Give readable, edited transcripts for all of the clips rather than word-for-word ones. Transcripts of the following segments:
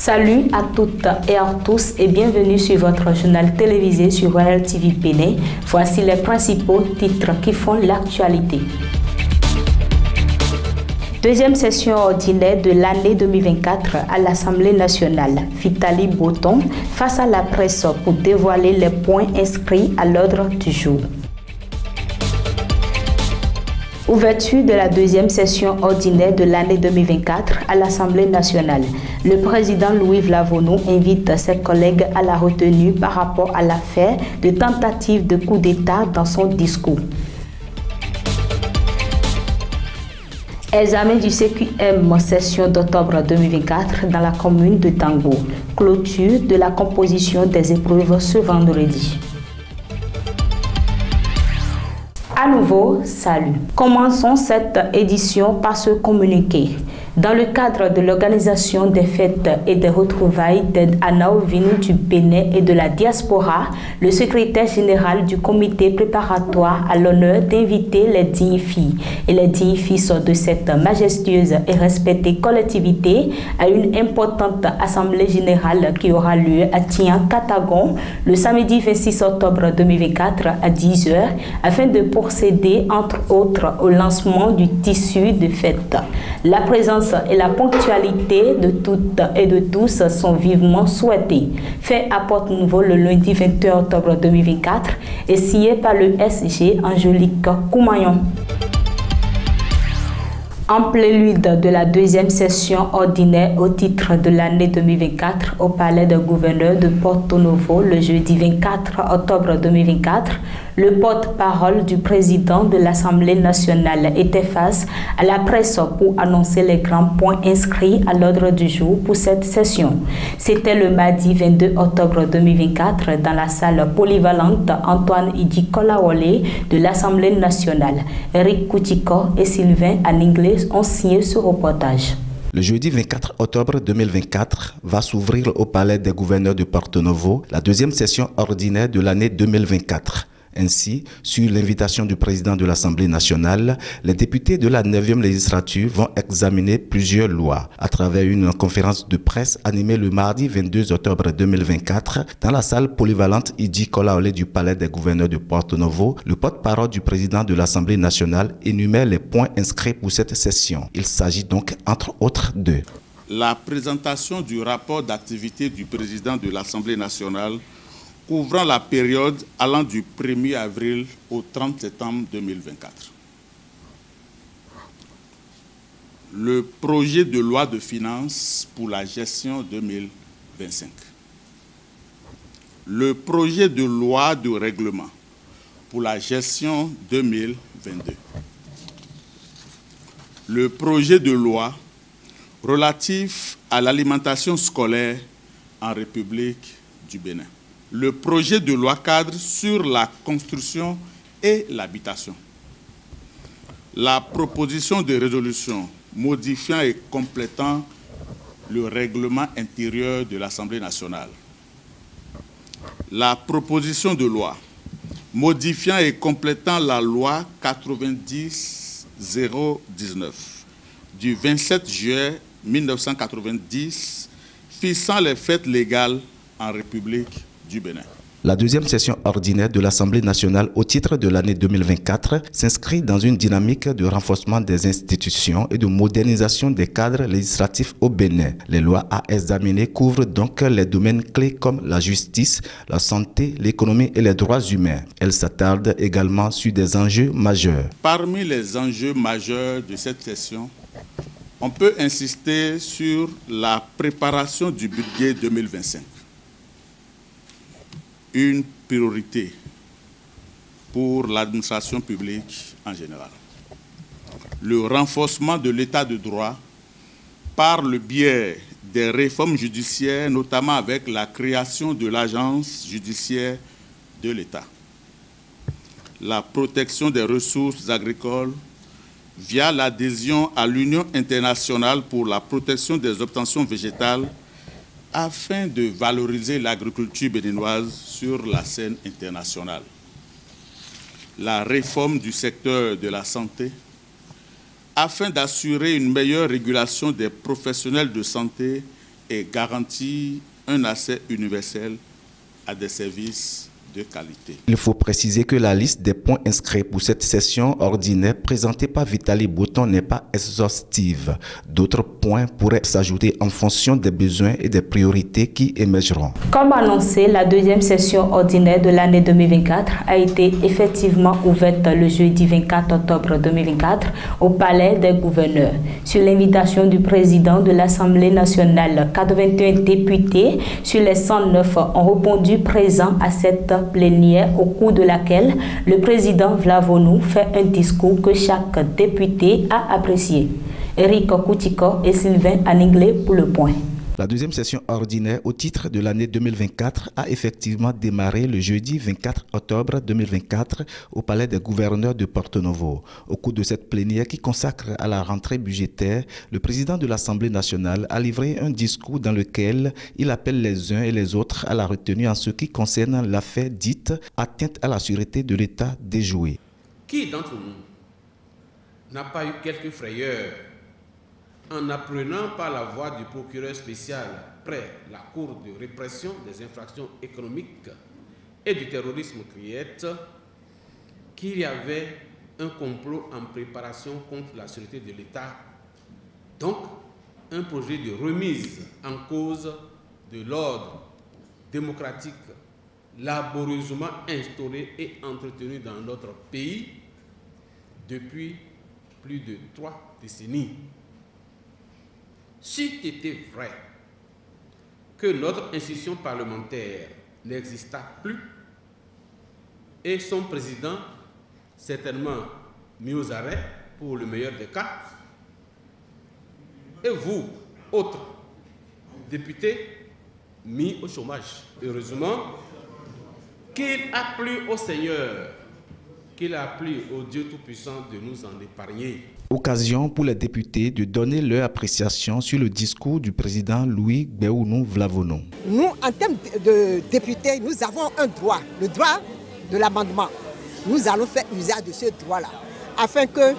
Salut à toutes et à tous et bienvenue sur votre journal télévisé sur Royal TV Bénin. Voici les principaux titres qui font l'actualité. Deuxième session ordinaire de l'année 2024 à l'Assemblée nationale. Vitali Botton face à la presse pour dévoiler les points inscrits à l'ordre du jour. Ouverture de la deuxième session ordinaire de l'année 2024 à l'Assemblée nationale. Le président Louis Vlavono invite ses collègues à la retenue par rapport à l'affaire de tentative de coup d'État dans son discours. Examen du CQM session d'octobre 2024 dans la commune de Tango. Clôture de la composition des épreuves ce vendredi. À nouveau, salut. Commençons cette édition par ce communiqué. Dans le cadre de l'organisation des fêtes et des retrouvailles d'aide à Nao venus du Bénin et de la diaspora, le secrétaire général du comité préparatoire a l'honneur d'inviter les dignes filles et les dignes fils de cette majestueuse et respectée collectivité à une importante assemblée générale qui aura lieu à Tian-Katagon le samedi 26 octobre 2024 à 10 h afin de procéder entre autres au lancement du tissu de fête. La présence et la ponctualité de toutes et de tous sont vivement souhaitées. Fait à Porte-Nouveau le lundi 21 octobre 2024 et signé par le SG Angélique Koumayon. En prélude de la deuxième session ordinaire au titre de l'année 2024 au palais de gouverneur de Porto-Novo le jeudi 24 octobre 2024, le porte-parole du président de l'Assemblée nationale était face à la presse pour annoncer les grands points inscrits à l'ordre du jour pour cette session. C'était le mardi 22 octobre 2024 dans la salle polyvalente Antoine Idi Kolawole de l'Assemblée nationale. Eric Koutiko et Sylvain Aninglé ont signé ce reportage. Le jeudi 24 octobre 2024 va s'ouvrir au palais des gouverneurs de Porto-Novo la deuxième session ordinaire de l'année 2024. Ainsi, sur l'invitation du président de l'Assemblée nationale, les députés de la 9e législature vont examiner plusieurs lois. À travers une conférence de presse animée le mardi 22 octobre 2024 dans la salle polyvalente Idi Kolaole du palais des gouverneurs de Porto-Novo, le porte-parole du président de l'Assemblée nationale énumère les points inscrits pour cette session. Il s'agit donc entre autres de la présentation du rapport d'activité du président de l'Assemblée nationale couvrant la période allant du 1er avril au 30 septembre 2024. Le projet de loi de finances pour la gestion 2025. Le projet de loi de règlement pour la gestion 2022. Le projet de loi relatif à l'alimentation scolaire en République du Bénin. Le projet de loi cadre sur la construction et l'habitation. La proposition de résolution modifiant et complétant le règlement intérieur de l'Assemblée nationale. La proposition de loi modifiant et complétant la loi 90-019 du 27 juillet 1990 fixant les fêtes légales en République du Bénin. La deuxième session ordinaire de l'Assemblée nationale au titre de l'année 2024 s'inscrit dans une dynamique de renforcement des institutions et de modernisation des cadres législatifs au Bénin. Les lois à examiner couvrent donc les domaines clés comme la justice, la santé, l'économie et les droits humains. Elles s'attardent également sur des enjeux majeurs. Parmi les enjeux majeurs de cette session, on peut insister sur la préparation du budget 2025. Une priorité pour l'administration publique en général. Le renforcement de l'état de droit par le biais des réformes judiciaires, notamment avec la création de l'agence judiciaire de l'État. La protection des ressources agricoles via l'adhésion à l'Union internationale pour la protection des obtentions végétales afin de valoriser l'agriculture béninoise sur la scène internationale. La réforme du secteur de la santé afin d'assurer une meilleure régulation des professionnels de santé et garantir un accès universel à des services de qualité. Il faut préciser que la liste des points inscrits pour cette session ordinaire présentée par Vitali Bouton n'est pas exhaustive. D'autres points pourraient s'ajouter en fonction des besoins et des priorités qui émergeront. Comme annoncé, la deuxième session ordinaire de l'année 2024 a été effectivement ouverte le jeudi 24 octobre 2024 au Palais des gouverneurs. Sur l'invitation du président de l'Assemblée nationale, 81 députés sur les 109 ont répondu présents à cette plénière au cours de laquelle le président Vlavonou fait un discours que chaque député a apprécié. Eric Koutiko et Sylvain Aninglé pour le point. La deuxième session ordinaire au titre de l'année 2024 a effectivement démarré le jeudi 24 octobre 2024 au Palais des gouverneurs de Porto Novo. Au cours de cette plénière qui consacre à la rentrée budgétaire, le président de l'Assemblée nationale a livré un discours dans lequel il appelle les uns et les autres à la retenue en ce qui concerne l'affaire dite atteinte à la sûreté de l'État déjouée. Qui d'entre nous n'a pas eu quelques frayeurs en apprenant par la voix du procureur spécial près la Cour de répression des infractions économiques et du terrorisme CRIET qu'il y avait un complot en préparation contre la sûreté de l'État, donc un projet de remise en cause de l'ordre démocratique laborieusement instauré et entretenu dans notre pays depuis plus de 3 décennies. S'il était vrai que notre institution parlementaire n'exista plus et son président certainement mis aux arrêts pour le meilleur des cas, et vous, autres députés, mis au chômage. Heureusement qu'il a plu au Seigneur, qu'il a plu au Dieu Tout-Puissant de nous en épargner. Occasion pour les députés de donner leur appréciation sur le discours du président Louis Gbéounou Vlavonou. Nous, en termes de députés, nous avons un droit, le droit de l'amendement. Nous allons faire usage de ce droit-là, afin que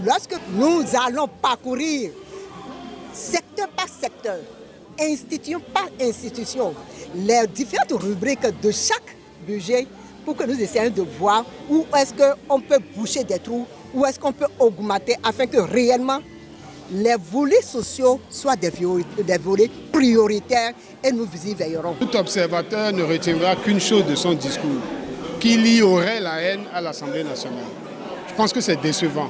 lorsque nous allons parcourir secteur par secteur, institution par institution, les différentes rubriques de chaque budget, pour que nous essayions de voir où est-ce qu'on peut boucher des trous, où est-ce qu'on peut augmenter, afin que réellement les volets sociaux soient des volets prioritaires et nous y veillerons. Tout observateur ne retiendra qu'une chose de son discours, qu'il y aurait la haine à l'Assemblée nationale. Je pense que c'est décevant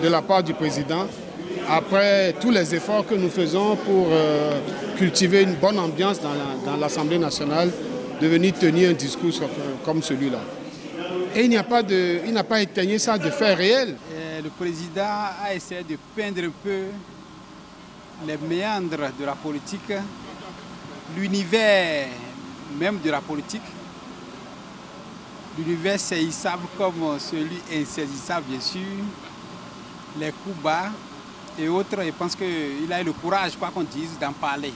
de la part du président, après tous les efforts que nous faisons pour cultiver une bonne ambiance dans l'Assemblée nationale, de venir tenir un discours comme celui-là. Et il n'a pas éteigné ça de faits réels. Le président a essayé de peindre un peu les méandres de la politique, l'univers même de la politique, l'univers saisissable comme celui insaisissable bien sûr, les coups bas et autres. Je pense qu'il a eu le courage, quoi qu'on dise, d'en parler.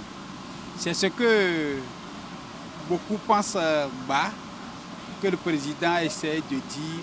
C'est ce que beaucoup pensent bas, que le président essaie de dire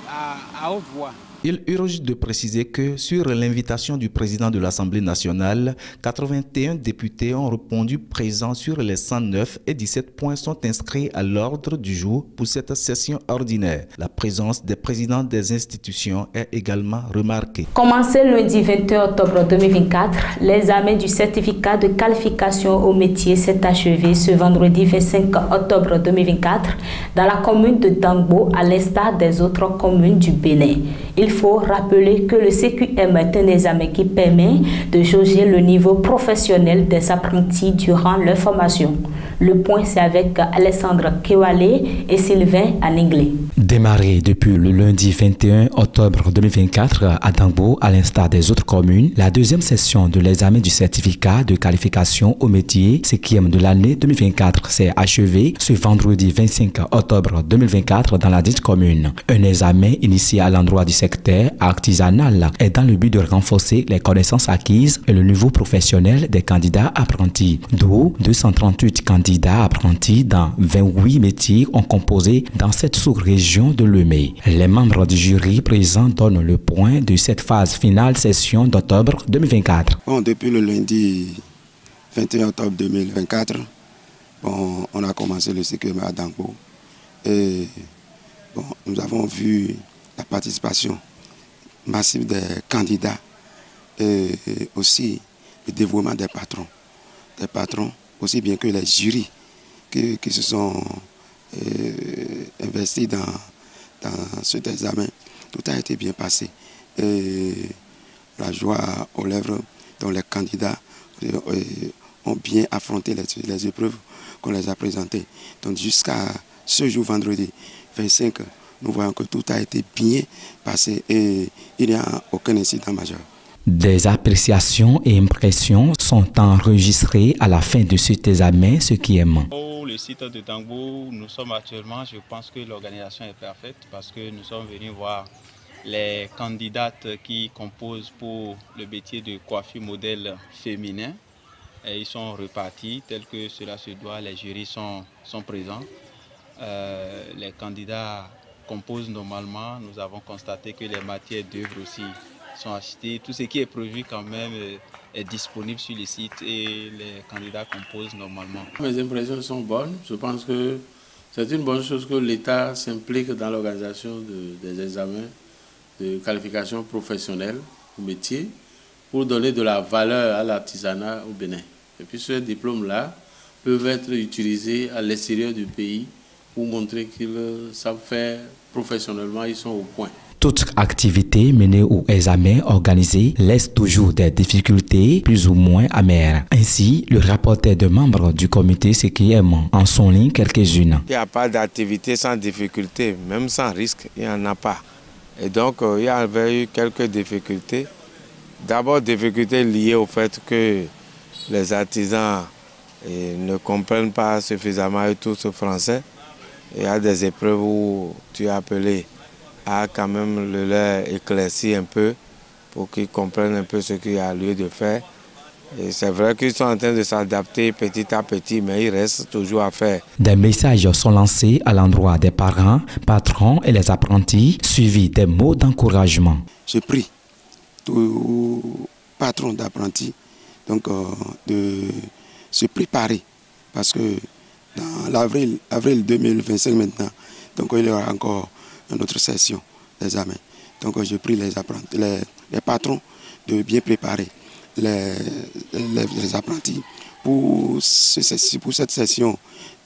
à haute voix. Il urge de préciser que sur l'invitation du président de l'Assemblée nationale, 81 députés ont répondu présents sur les 109 et 17 points sont inscrits à l'ordre du jour pour cette session ordinaire. La présence des présidents des institutions est également remarquée. Commencé lundi 21 octobre 2024, l'examen du certificat de qualification au métier s'est achevé ce vendredi 25 octobre 2024 dans la commune de Dangbo, à l'instar des autres communes du Bénin. Il faut rappeler que le CQM est un examen qui permet de jauger le niveau professionnel des apprentis durant leur formation. Le point, c'est avec Alessandre Kewale et Sylvain Aninglé. Démarré depuis le lundi 21 octobre 2024 à Dangbo, à l'instar des autres communes, la deuxième session de l'examen du certificat de qualification au métier CQM de l'année 2024 s'est achevée ce vendredi 25 octobre 2024 dans la dite commune. Un examen initié à l'endroit du secteur artisanal est dans le but de renforcer les connaissances acquises et le niveau professionnel des candidats apprentis. D'où 238 candidats apprentis dans 28 métiers ont composé dans cette sous-région de Lemay. Les membres du jury présents donnent le point de cette phase finale session d'octobre 2024. Bon, depuis le lundi 21 octobre 2024, bon, on a commencé le CQM à Dangbo. Et bon, nous avons vu la participation massive des candidats et aussi le dévouement des patrons. Des patrons, aussi bien que les jurys qui se sont investis dans cet examen. Tout a été bien passé. Et la joie aux lèvres dont les candidats ont bien affronté les épreuves qu'on les a présentées. Donc jusqu'à ce jour, vendredi 25, nous voyons que tout a été bien passé et il n'y a aucun incident majeur. Des appréciations et impressions sont enregistrées à la fin de cet examen, ce qui est bon. Pour le site de Dangbo, nous sommes actuellement, je pense que l'organisation est parfaite parce que nous sommes venus voir les candidates qui composent pour le métier de coiffure modèle féminin. Et ils sont repartis tel que cela se doit, les jurys sont présents. Les candidats composent normalement, nous avons constaté que les matières d'œuvre aussi sont achetées. Tout ce qui est prévu quand même est disponible sur le site et les candidats composent normalement. Mes impressions sont bonnes. Je pense que c'est une bonne chose que l'État s'implique dans l'organisation des examens de qualification professionnelle au métier pour donner de la valeur à l'artisanat au Bénin. Et puis ces diplômes-là peuvent être utilisés à l'extérieur du pays pour montrer qu'ils savent faire professionnellement, ils sont au point. Toute activité menée ou examen organisé laisse toujours des difficultés plus ou moins amères. Ainsi, le rapporteur de membres du comité CQM en souligne quelques-unes. Il n'y a pas d'activité sans difficulté, même sans risque, il n'y en a pas. Et donc, il y avait eu quelques difficultés. D'abord, difficultés liées au fait que les artisans ne comprennent pas suffisamment tout ce français. Il y a des épreuves où tu es appelé à quand même le leur éclaircir un peu pour qu'ils comprennent un peu ce qu'il y a lieu de faire. Et c'est vrai qu'ils sont en train de s'adapter petit à petit, mais il reste toujours à faire. Des messages sont lancés à l'endroit des parents, patrons et les apprentis, suivis des mots d'encouragement. Je prie tous patrons d'apprentis donc, de se préparer parce que dans l'avril 2025 maintenant, donc il y aura encore une autre session d'examen. Donc je prie les patrons de bien préparer les apprentis pour cette session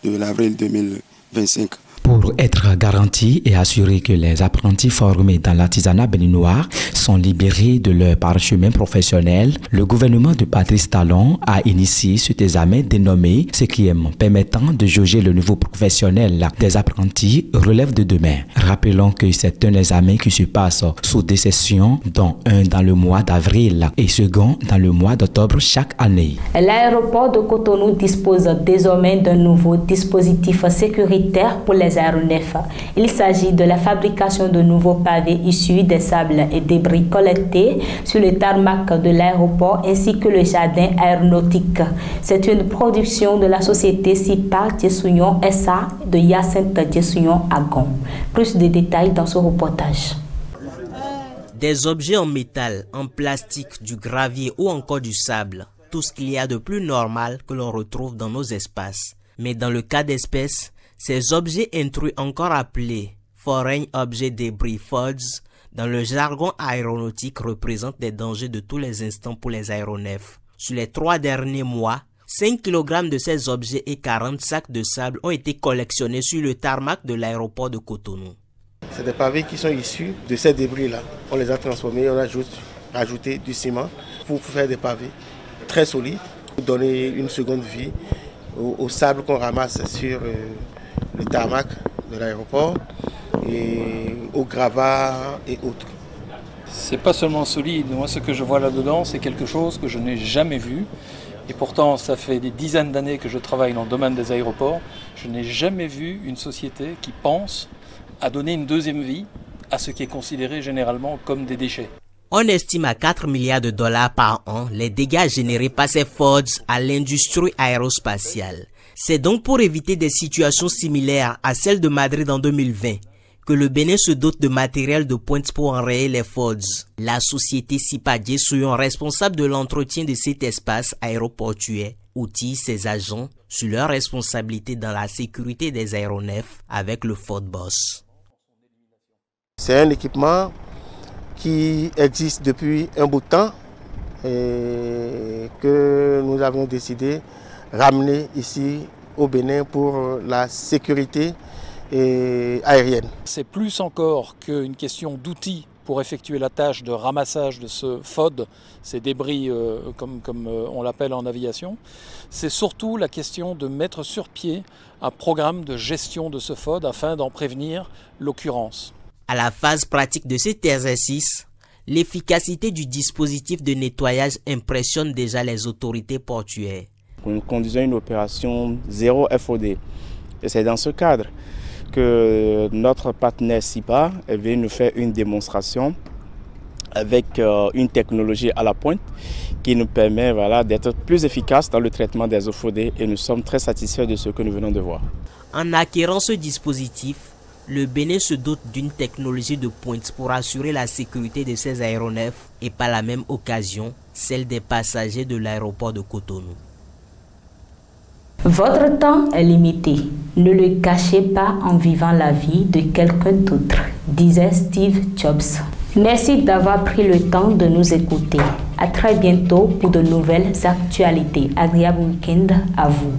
de l'avril 2025. Pour être garanti et assurer que les apprentis formés dans l'artisanat béninois sont libérés de leur parchemin professionnel, le gouvernement de Patrice Talon a initié cet examen dénommé CQM, permettant de jauger le niveau professionnel des apprentis relève de demain. Rappelons que c'est un examen qui se passe sous deux sessions, dont un dans le mois d'avril et second dans le mois d'octobre chaque année. L'aéroport de Cotonou dispose désormais d'un nouveau dispositif sécuritaire pour les aéronefs. Il s'agit de la fabrication de nouveaux pavés issus des sables et débris collectés sur le tarmac de l'aéroport ainsi que le jardin aéronautique. C'est une production de la société SIPA Djessouillon SA de Hyacinthe Djessouillon à Gon. Plus de détails dans ce reportage. Des objets en métal, en plastique, du gravier ou encore du sable. Tout ce qu'il y a de plus normal que l'on retrouve dans nos espaces. Mais dans le cas d'espèces, ces objets intrus, encore appelés Foreign Object Debris FODS, dans le jargon aéronautique, représentent des dangers de tous les instants pour les aéronefs. Sur les 3 derniers mois, 5 kg de ces objets et 40 sacs de sable ont été collectionnés sur le tarmac de l'aéroport de Cotonou. C'est des pavés qui sont issus de ces débris-là. On les a transformés, on a juste ajouté du ciment pour faire des pavés très solides, pour donner une seconde vie au sable qu'on ramasse sur le tarmac de l'aéroport et au gravat et autres. C'est pas seulement solide, moi ce que je vois là-dedans c'est quelque chose que je n'ai jamais vu et pourtant ça fait des dizaines d'années que je travaille dans le domaine des aéroports, je n'ai jamais vu une société qui pense à donner une deuxième vie à ce qui est considéré généralement comme des déchets. On estime à 4 milliards de dollars par an les dégâts générés par ces FODS à l'industrie aérospatiale. C'est donc pour éviter des situations similaires à celle de Madrid en 2020 que le Bénin se dote de matériel de pointe pour enrayer les FODS. La société SIPA Djessouillon, responsable de l'entretien de cet espace aéroportuaire, outille ses agents sur leurs responsabilités dans la sécurité des aéronefs avec le FODBOSS. C'est un équipement qui existe depuis un bout de temps et que nous avons décidé de ramener ici au Bénin pour la sécurité aérienne. C'est plus encore qu'une question d'outils pour effectuer la tâche de ramassage de ce FOD, ces débris comme on l'appelle en aviation. C'est surtout la question de mettre sur pied un programme de gestion de ce FOD afin d'en prévenir l'occurrence. À la phase pratique de cet exercice, l'efficacité du dispositif de nettoyage impressionne déjà les autorités portuaires. Nous conduisons une opération zéro FOD. Et c'est dans ce cadre que notre partenaire SIPA est venu nous faire une démonstration avec une technologie à la pointe qui nous permet d'être plus efficace dans le traitement des eaux FOD et nous sommes très satisfaits de ce que nous venons de voir. En acquérant ce dispositif, le Bénin se dote d'une technologie de pointe pour assurer la sécurité de ses aéronefs et par la même occasion celle des passagers de l'aéroport de Cotonou. Votre temps est limité. Ne le gâchez pas en vivant la vie de quelqu'un d'autre, disait Steve Jobs. Merci d'avoir pris le temps de nous écouter. À très bientôt pour de nouvelles actualités. Agréable week-end à vous.